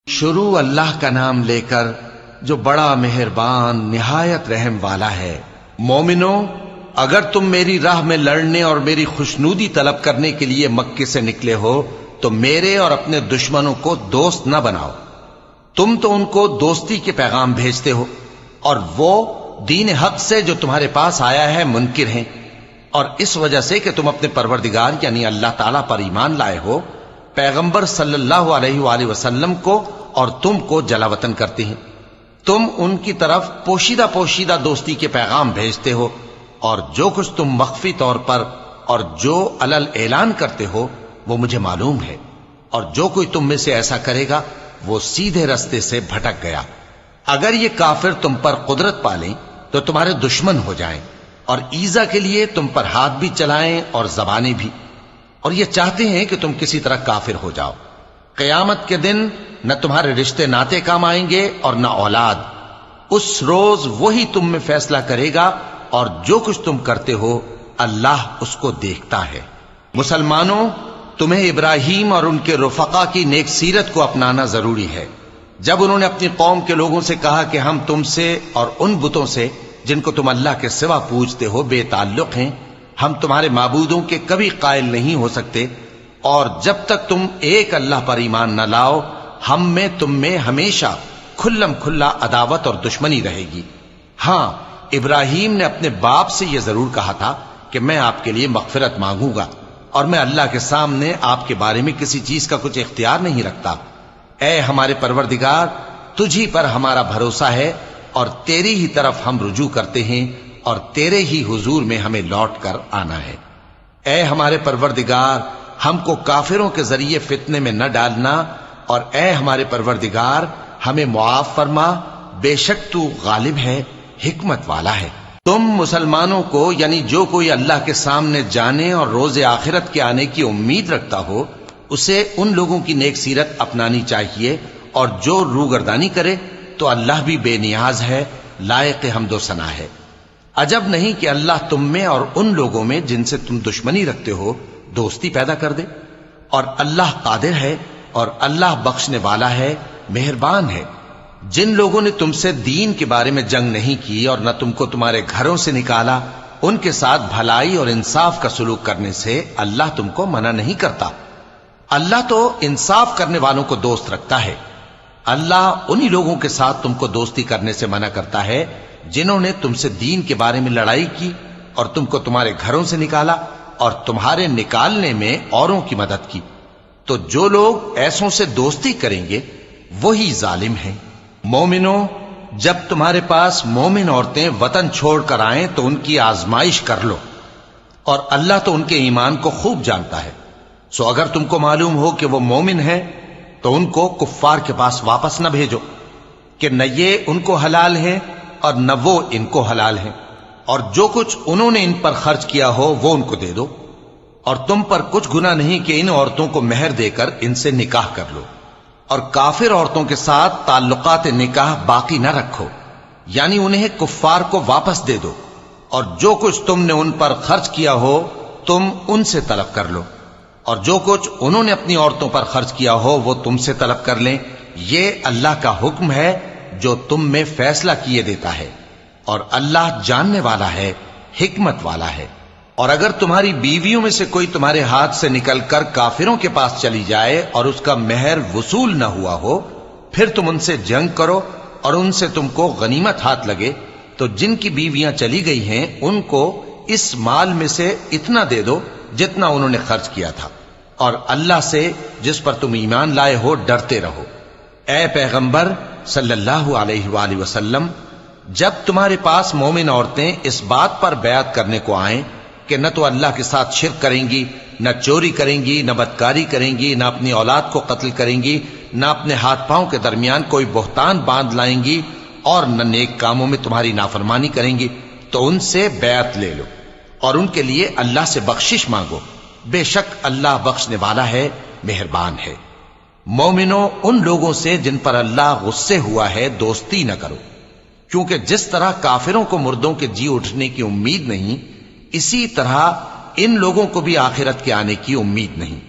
شروع اللہ کا نام لے کر جو بڑا مہربان نہایت رحم والا ہے۔ مومنو، اگر تم میری راہ میں لڑنے اور میری خوشنودی طلب کرنے کے لیے مکے سے نکلے ہو تو میرے اور اپنے دشمنوں کو دوست نہ بناؤ۔ تم تو ان کو دوستی کے پیغام بھیجتے ہو اور وہ دین حق سے جو تمہارے پاس آیا ہے منکر ہیں، اور اس وجہ سے کہ تم اپنے پروردگار یعنی اللہ تعالیٰ پر ایمان لائے ہو، پیغمبر صلی اللہ علیہ وآلہ وسلم کو اور تم کو جلا وطن کرتے ہیں۔ تم ان کی طرف پوشیدہ پوشیدہ دوستی کے پیغام بھیجتے ہو، اور جو کچھ تم مخفی طور پر اور جو علل اعلان کرتے ہو وہ مجھے معلوم ہے، اور جو کوئی تم میں سے ایسا کرے گا وہ سیدھے رستے سے بھٹک گیا۔ اگر یہ کافر تم پر قدرت پالیں تو تمہارے دشمن ہو جائیں، اور ایذا کے لیے تم پر ہاتھ بھی چلائیں اور زبانیں بھی، اور یہ چاہتے ہیں کہ تم کسی طرح کافر ہو جاؤ۔ قیامت کے دن نہ تمہارے رشتے ناتے کام آئیں گے اور نہ اولاد۔ اس روز وہی تم میں فیصلہ کرے گا، اور جو کچھ تم کرتے ہو اللہ اس کو دیکھتا ہے۔ مسلمانوں، تمہیں ابراہیم اور ان کے رفقا کی نیک سیرت کو اپنانا ضروری ہے۔ جب انہوں نے اپنی قوم کے لوگوں سے کہا کہ ہم تم سے اور ان بتوں سے جن کو تم اللہ کے سوا پوجتے ہو بے تعلق ہیں، ہم تمہارے معبودوں کے کبھی قائل نہیں ہو سکتے، اور جب تک تم ایک اللہ پر ایمان نہ لاؤ ہم میں تم میں ہمیشہ کھلم کھلا عداوت اور دشمنی رہے گی۔ ہاں، ابراہیم نے اپنے باپ سے یہ ضرور کہا تھا کہ میں آپ کے لیے مغفرت مانگوں گا، اور میں اللہ کے سامنے آپ کے بارے میں کسی چیز کا کچھ اختیار نہیں رکھتا۔ اے ہمارے پروردگار، تجھی پر ہمارا بھروسہ ہے اور تیری ہی طرف ہم رجوع کرتے ہیں، اور تیرے ہی حضور میں ہمیں لوٹ کر آنا ہے۔ اے ہمارے پروردگار، ہم کو کافروں کے ذریعے فتنے میں نہ ڈالنا، اور اے ہمارے پروردگار ہمیں معاف فرما، بے شک تو غالب ہے، حکمت والا ہے۔ تم مسلمانوں کو یعنی جو کوئی اللہ کے سامنے جانے اور روز آخرت کے آنے کی امید رکھتا ہو اسے ان لوگوں کی نیک سیرت اپنانی چاہیے، اور جو روگردانی کرے تو اللہ بھی بے نیاز ہے، لائق حمد و ثنا ہے۔ عجب نہیں کہ اللہ تم میں اور ان لوگوں میں جن سے تم دشمنی رکھتے ہو دوستی پیدا کر دے، اور اللہ قادر ہے اور اللہ بخشنے والا ہے، مہربان ہے۔ جن لوگوں نے تم سے دین کے بارے میں جنگ نہیں کی اور نہ تم کو تمہارے گھروں سے نکالا، ان کے ساتھ بھلائی اور انصاف کا سلوک کرنے سے اللہ تم کو منع نہیں کرتا۔ اللہ تو انصاف کرنے والوں کو دوست رکھتا ہے۔ اللہ انہی لوگوں کے ساتھ تم کو دوستی کرنے سے منع کرتا ہے جنہوں نے تم سے دین کے بارے میں لڑائی کی اور تم کو تمہارے گھروں سے نکالا اور تمہارے نکالنے میں اوروں کی مدد کی۔ تو جو لوگ ایسوں سے دوستی کریں گے وہی ظالم ہیں۔ مومنو، جب تمہارے پاس مومن عورتیں وطن چھوڑ کر آئیں تو ان کی آزمائش کر لو، اور اللہ تو ان کے ایمان کو خوب جانتا ہے۔ سو اگر تم کو معلوم ہو کہ وہ مومن ہیں تو ان کو کفار کے پاس واپس نہ بھیجو کہ نہ یہ ان کو حلال ہیں اور نہ وہ ان کو حلال ہیں، اور جو کچھ انہوں نے ان پر خرچ کیا ہو وہ ان کو دے دو، اور تم پر کچھ گناہ نہیں کہ ان عورتوں کو مہر دے کر ان سے نکاح کر لو، اور کافر عورتوں کے ساتھ تعلقات نکاح باقی نہ رکھو، یعنی انہیں کفار کو واپس دے دو، اور جو کچھ تم نے ان پر خرچ کیا ہو تم ان سے طلب کر لو، اور جو کچھ انہوں نے اپنی عورتوں پر خرچ کیا ہو وہ تم سے طلب کر لیں۔ یہ اللہ کا حکم ہے جو تم میں فیصلہ کیے دیتا ہے، اور اللہ جاننے والا ہے، حکمت والا ہے۔ اور اگر تمہاری بیویوں میں سے کوئی تمہارے ہاتھ سے نکل کر کافروں کے پاس چلی جائے اور اس کا مہر وصول نہ ہوا ہو، پھر تم ان سے جنگ کرو اور ان سے تم کو غنیمت ہاتھ لگے، تو جن کی بیویاں چلی گئی ہیں ان کو اس مال میں سے اتنا دے دو جتنا انہوں نے خرچ کیا تھا، اور اللہ سے جس پر تم ایمان لائے ہو ڈرتے رہو۔ اے پیغمبر صلی اللہ علیہ وآلہ وسلم، جب تمہارے پاس مومن عورتیں اس بات پر بیعت کرنے کو آئیں کہ نہ تو اللہ کے ساتھ شرک کریں گی، نہ چوری کریں گی، نہ بدکاری کریں گی، نہ اپنی اولاد کو قتل کریں گی، نہ اپنے ہاتھ پاؤں کے درمیان کوئی بہتان باندھ لائیں گی، اور نہ نیک کاموں میں تمہاری نافرمانی کریں گی، تو ان سے بیعت لے لو اور ان کے لیے اللہ سے بخشش مانگو، بے شک اللہ بخشنے والا ہے، مہربان ہے۔ مومنو، ان لوگوں سے جن پر اللہ غصے ہوا ہے دوستی نہ کرو، کیونکہ جس طرح کافروں کو مردوں کے جی اٹھنے کی امید نہیں، اسی طرح ان لوگوں کو بھی آخرت کے آنے کی امید نہیں۔